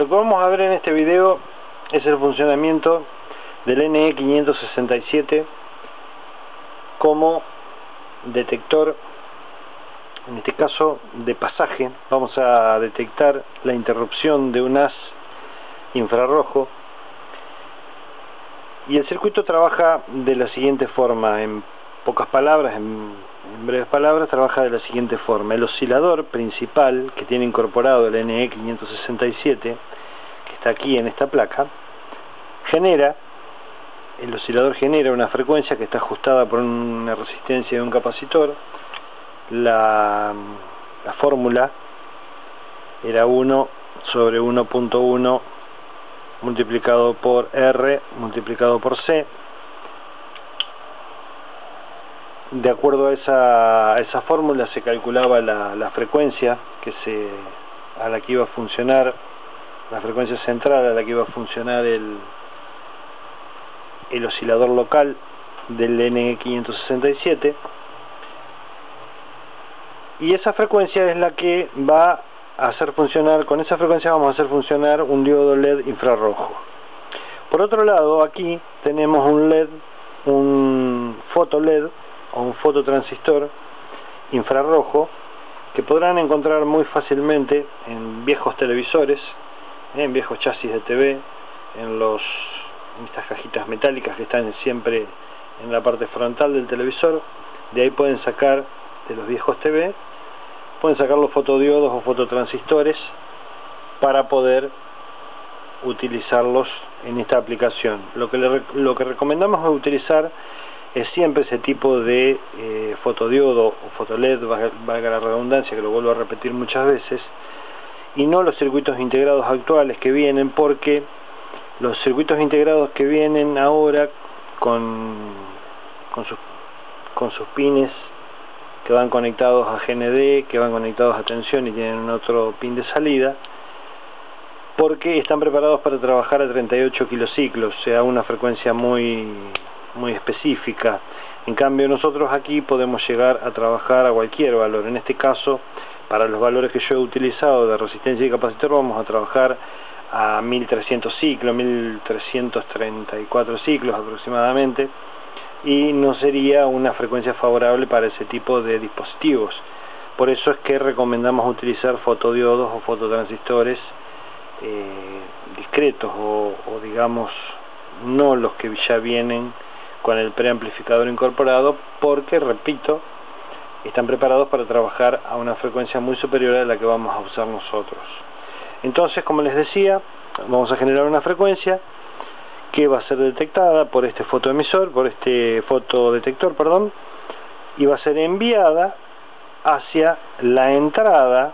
Lo que vamos a ver en este video es el funcionamiento del NE567 como detector, en este caso de pasaje. Vamos a detectar la interrupción de un haz infrarrojo, y el circuito trabaja de la siguiente forma. En pocas palabras, en breves palabras, trabaja de la siguiente forma. El oscilador principal que tiene incorporado el NE567, que está aquí en esta placa, el oscilador genera una frecuencia que está ajustada por una resistencia de un capacitor. La fórmula era 1 sobre 1.1 multiplicado por R multiplicado por C. De acuerdo a esa fórmula se calculaba la frecuencia a la que iba a funcionar, la frecuencia central a la que iba a funcionar el oscilador local del NE567, y esa frecuencia es la que va a hacer funcionar. Con esa frecuencia vamos a hacer funcionar un diodo LED infrarrojo. Por otro lado, aquí tenemos un foto LED o un fototransistor infrarrojo que podrán encontrar muy fácilmente en viejos televisores, en viejos chasis de TV, en estas cajitas metálicas que están siempre en la parte frontal del televisor. De ahí pueden sacar, de los viejos TV, pueden sacar los fotodiodos o fototransistores para poder utilizarlos en esta aplicación. Lo que recomendamos utilizar es siempre ese tipo de fotodiodo o fotoled, valga la redundancia, que lo vuelvo a repetir muchas veces, y no los circuitos integrados actuales que vienen, porque los circuitos integrados que vienen ahora con sus pines que van conectados a GND, que van conectados a tensión y tienen otro pin de salida, porque están preparados para trabajar a 38 kilociclos, o sea, una frecuencia muy específica. En cambio, nosotros aquí podemos llegar a trabajar a cualquier valor. En este caso, para los valores que yo he utilizado de resistencia y capacitor, vamos a trabajar a 1300 ciclos, 1334 ciclos aproximadamente, y no sería una frecuencia favorable para ese tipo de dispositivos. Por eso es que recomendamos utilizar fotodiodos o fototransistores discretos, o digamos no los que ya vienen con el preamplificador incorporado, porque, repito, están preparados para trabajar a una frecuencia muy superior a la que vamos a usar nosotros. Entonces, como les decía, vamos a generar una frecuencia que va a ser detectada por este fotodetector, y va a ser enviada hacia la entrada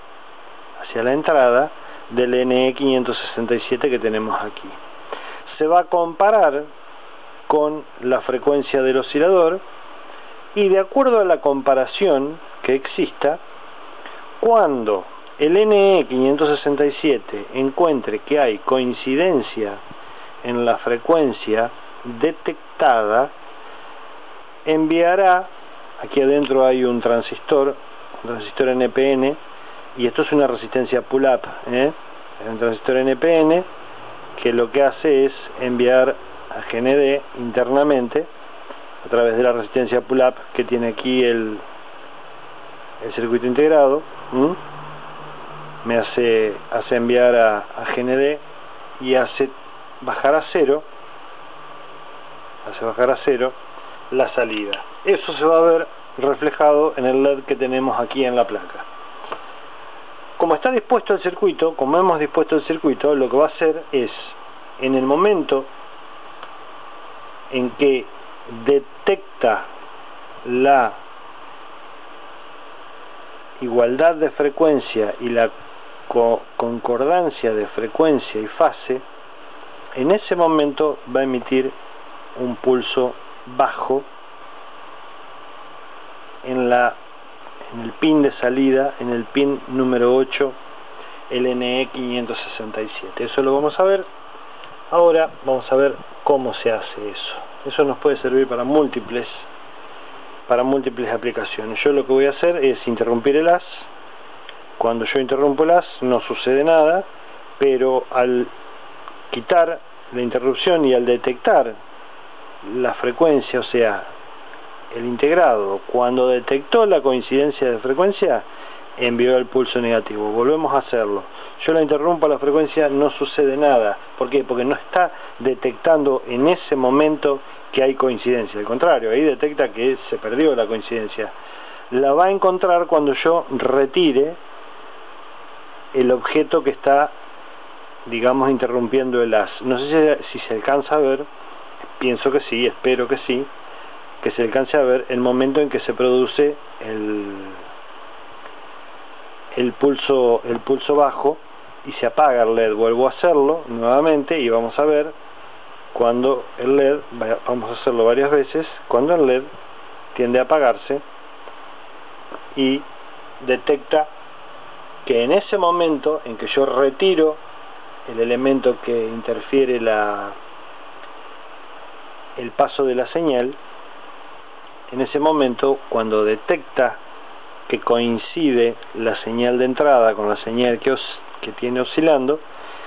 del NE567 que tenemos aquí. Se va a comparar con la frecuencia del oscilador, y de acuerdo a la comparación que exista, cuando el NE567 encuentre que hay coincidencia en la frecuencia detectada, enviará, aquí adentro hay un transistor NPN, y esto es una resistencia pull-up, un transistor NPN que lo que hace es enviar a GND internamente a través de la resistencia pull-up que tiene aquí el circuito integrado. Me hace enviar a GND y hace bajar a cero la salida. Eso se va a ver reflejado en el LED que tenemos aquí en la placa. Como está dispuesto el circuito, como hemos dispuesto el circuito, lo que va a hacer es, en el momento en que detecta la igualdad de frecuencia y la concordancia de frecuencia y fase, en ese momento va a emitir un pulso bajo en el pin de salida, en el pin número 8, el NE567. Eso lo vamos a ver. Ahora vamos a ver cómo se hace eso. Eso nos puede servir para múltiples aplicaciones. Yo lo que voy a hacer es interrumpir el haz. Cuando yo interrumpo el haz no sucede nada, pero al quitar la interrupción y al detectar la frecuencia, o sea, el integrado, cuando detectó la coincidencia de frecuencia, envió el pulso negativo. Volvemos a hacerlo. Yo la interrumpo la frecuencia, no sucede nada. ¿Por qué? Porque no está detectando en ese momento que hay coincidencia. Al contrario, ahí detecta que se perdió la coincidencia. La va a encontrar cuando yo retire el objeto que está, digamos, interrumpiendo el haz. No sé si se alcanza a ver, pienso que sí, espero que sí, que se alcance a ver el momento en que se produce el pulso bajo y se apaga el LED. Vuelvo a hacerlo nuevamente y vamos a ver cuando el LED, vamos a hacerlo varias veces, cuando el LED tiende a apagarse y detecta que en ese momento en que yo retiro el elemento que interfiere el paso de la señal, en ese momento, cuando detecta que coincide la señal de entrada con la señal que tiene oscilando,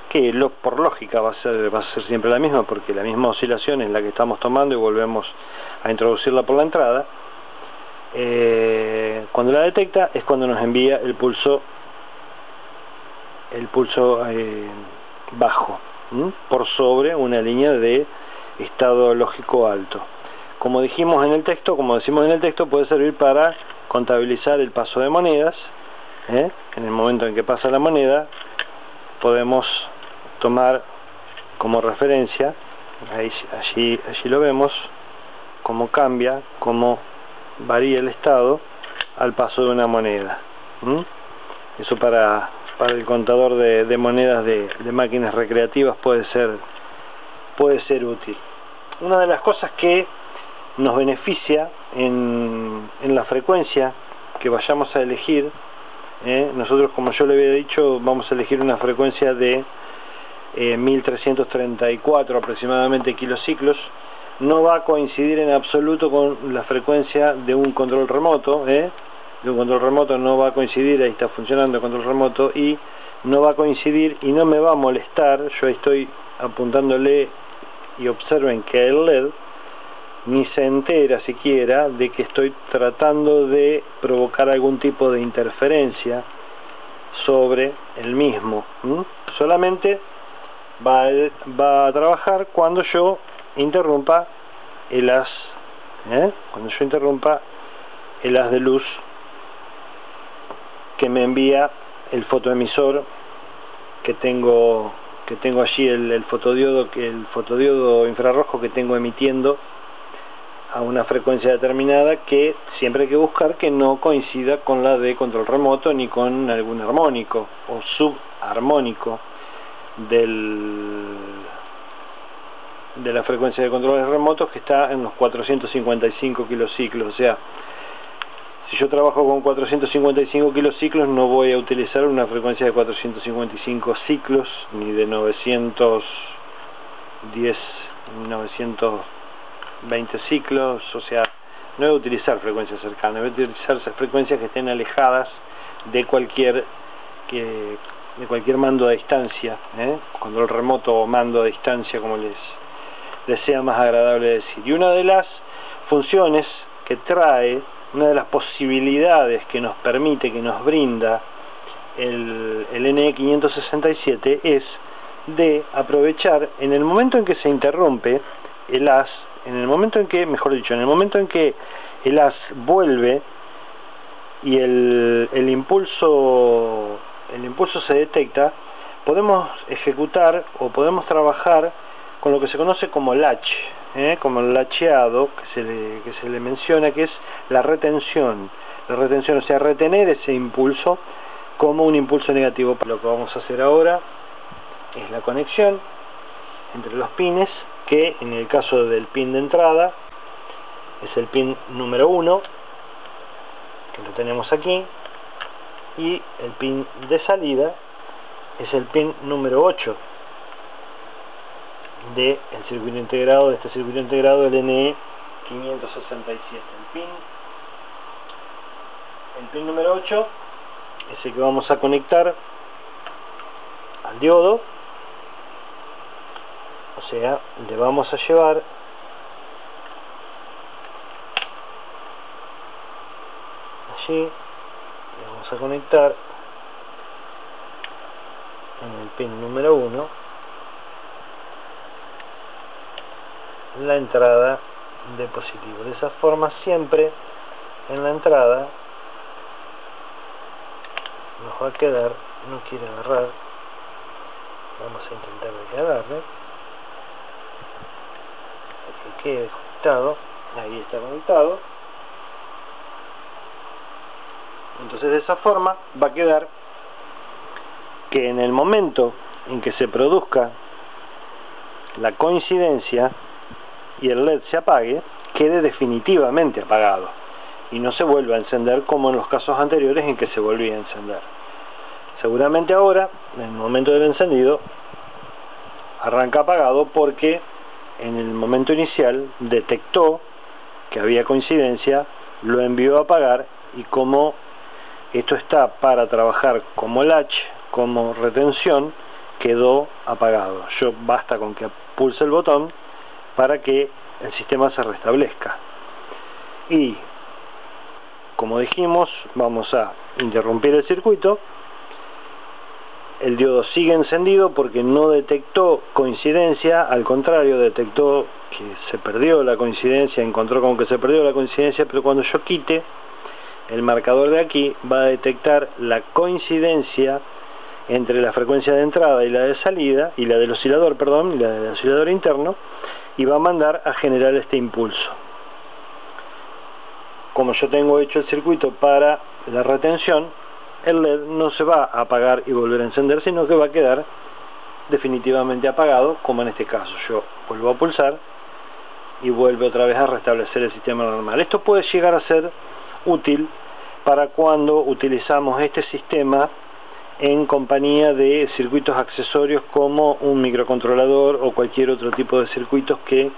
que por lógica va a ser siempre la misma, porque la misma oscilación es la que estamos tomando y volvemos a introducirla por la entrada, cuando la detecta es cuando nos envía el pulso bajo, por sobre una línea de estado lógico alto. Como decimos en el texto, puede servir para contabilizar el paso de monedas. En el momento en que pasa la moneda, podemos tomar como referencia, allí lo vemos, cómo cambia, cómo varía el estado al paso de una moneda. Eso para el contador de monedas de máquinas recreativas puede ser útil. Una de las cosas que nos beneficia en la frecuencia que vayamos a elegir, nosotros, como yo le había dicho, vamos a elegir una frecuencia de 1334 aproximadamente kilociclos. No va a coincidir en absoluto con la frecuencia de un control remoto, de un control remoto no va a coincidir. Ahí está funcionando el control remoto y no va a coincidir y no me va a molestar. Yo estoy apuntándole y observen que el LED ni se entera siquiera de que estoy tratando de provocar algún tipo de interferencia sobre el mismo. Solamente va a trabajar cuando yo interrumpa el haz, cuando yo interrumpa el haz de luz que me envía el fotoemisor que tengo allí, el fotodiodo infrarrojo que tengo emitiendo a una frecuencia determinada, que siempre hay que buscar que no coincida con la de control remoto ni con algún armónico o subarmónico de la frecuencia de controles remotos, que está en los 455 kilociclos. O sea, si yo trabajo con 455 kilociclos, no voy a utilizar una frecuencia de 455 ciclos ni de 920 ciclos. O sea, no voy a utilizar frecuencias cercanas, voy a utilizar frecuencias que estén alejadas de cualquier mando a distancia, control remoto o mando a distancia, como les sea más agradable decir. Y una de las funciones que trae, una de las posibilidades que nos permite, que nos brinda el NE567, es de aprovechar en el momento en que se interrumpe el haz, en el momento en que el haz vuelve y el impulso se detecta, podemos ejecutar o podemos trabajar con lo que se conoce como latch, como el latcheado que se le menciona, que es la retención, o sea, retener ese impulso como un impulso negativo. Lo que vamos a hacer ahora es la conexión entre los pines, que en el caso del pin de entrada es el pin número 1, que lo tenemos aquí, y el pin de salida es el pin número 8 de este circuito integrado del NE567. El pin número 8 es el que vamos a conectar al diodo, o sea, le vamos a llevar allí, le vamos a conectar en el pin número 1 la entrada de positivo. De esa forma siempre en la entrada nos va a quedar, no quiere agarrar, vamos a intentar que agarre, que quede conectado, ahí está conectado. Entonces de esa forma va a quedar que en el momento en que se produzca la coincidencia y el LED se apague, quede definitivamente apagado y no se vuelva a encender como en los casos anteriores en que se volvía a encender. Seguramente ahora, en el momento del encendido, arranca apagado porque en el momento inicial detectó que había coincidencia, lo envió a apagar, y como esto está para trabajar como latch, como retención, quedó apagado. Basta con que pulse el botón para que el sistema se restablezca. Y como dijimos, vamos a interrumpir el circuito. El diodo sigue encendido porque no detectó coincidencia, al contrario, detectó que se perdió la coincidencia, encontró como que se perdió la coincidencia, pero cuando yo quite el marcador de aquí, va a detectar la coincidencia entre la frecuencia de entrada y la de salida, y la del oscilador, perdón, y la del oscilador interno, y va a mandar a generar este impulso. Como yo tengo hecho el circuito para la retención, el LED no se va a apagar y volver a encender, sino que va a quedar definitivamente apagado, como en este caso. Yo vuelvo a pulsar y vuelve otra vez a restablecer el sistema normal. Esto puede llegar a ser útil para cuando utilizamos este sistema en compañía de circuitos accesorios como un microcontrolador o cualquier otro tipo de circuitos que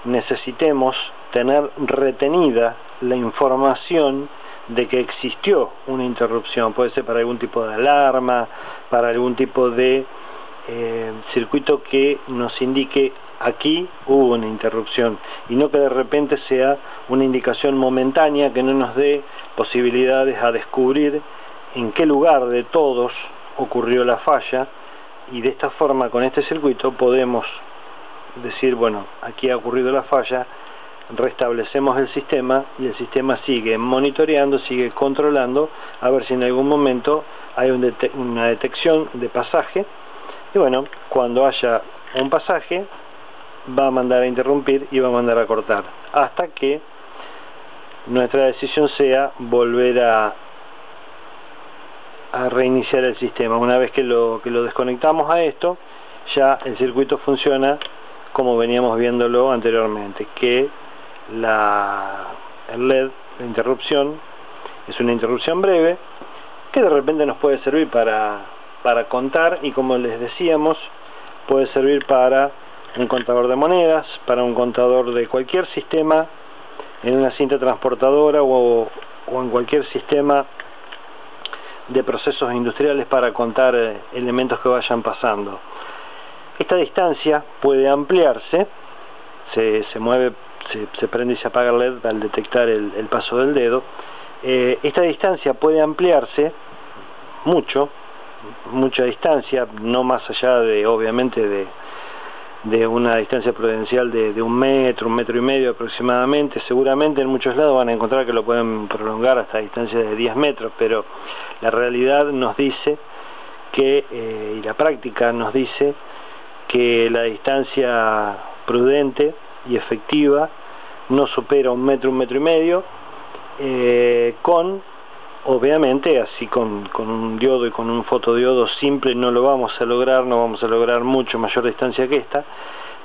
necesitemos tener retenida la información de que existió una interrupción. Puede ser para algún tipo de alarma, para algún tipo de circuito que nos indique aquí hubo una interrupción, y no que de repente sea una indicación momentánea que no nos dé posibilidades a descubrir en qué lugar de todos ocurrió la falla. Y de esta forma, con este circuito podemos decir, bueno, aquí ha ocurrido la falla, restablecemos el sistema y el sistema sigue monitoreando, sigue controlando a ver si en algún momento hay una detección de pasaje, y bueno, cuando haya un pasaje va a mandar a interrumpir y va a mandar a cortar hasta que nuestra decisión sea volver a reiniciar el sistema. Una vez que lo desconectamos a esto, ya el circuito funciona como veníamos viéndolo anteriormente, que el LED de interrupción es una interrupción breve que de repente nos puede servir para contar, y como les decíamos, puede servir para un contador de monedas, para un contador de cualquier sistema en una cinta transportadora o en cualquier sistema de procesos industriales para contar elementos que vayan pasando. Esta distancia puede ampliarse, se mueve, se prende y se apaga el LED al detectar el paso del dedo. Esta distancia puede ampliarse mucha distancia, no más allá de, obviamente, de una distancia prudencial de 1 metro, 1,5 metros aproximadamente. Seguramente en muchos lados van a encontrar que lo pueden prolongar hasta distancias de 10 metros, pero la realidad nos dice que, y la práctica nos dice, que la distancia prudente y efectiva no supera 1 metro, 1,5 metros, obviamente, así con un diodo y con un fotodiodo simple no lo vamos a lograr, no vamos a lograr mucho mayor distancia que esta,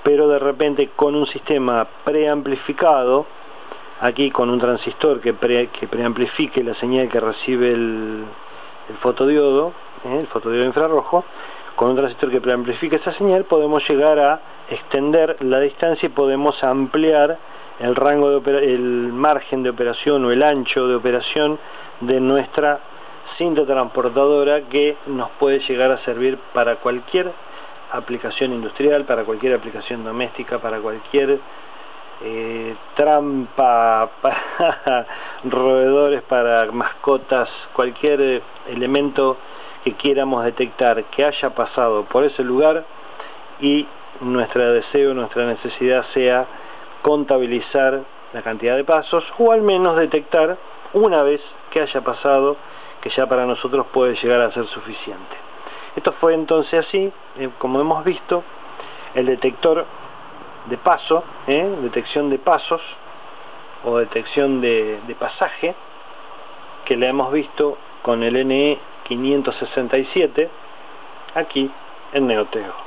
pero de repente con un sistema preamplificado, aquí con un transistor que preamplifique la señal que recibe el fotodiodo infrarrojo, con un transistor que preamplifique esa señal, podemos llegar a extender la distancia y podemos ampliar el rango el margen de operación o el ancho de operación de nuestra cinta transportadora que nos puede llegar a servir para cualquier aplicación industrial, para cualquier aplicación doméstica, para cualquier trampa, para roedores, para mascotas, cualquier elemento que quieramos detectar que haya pasado por ese lugar, y nuestro deseo, nuestra necesidad sea contabilizar la cantidad de pasos, o al menos detectar una vez que haya pasado, que ya para nosotros puede llegar a ser suficiente. Esto fue entonces así, como hemos visto, el detector de paso, detección de pasos o detección de pasaje, que le hemos visto con el NE 567 aquí en Neoteo.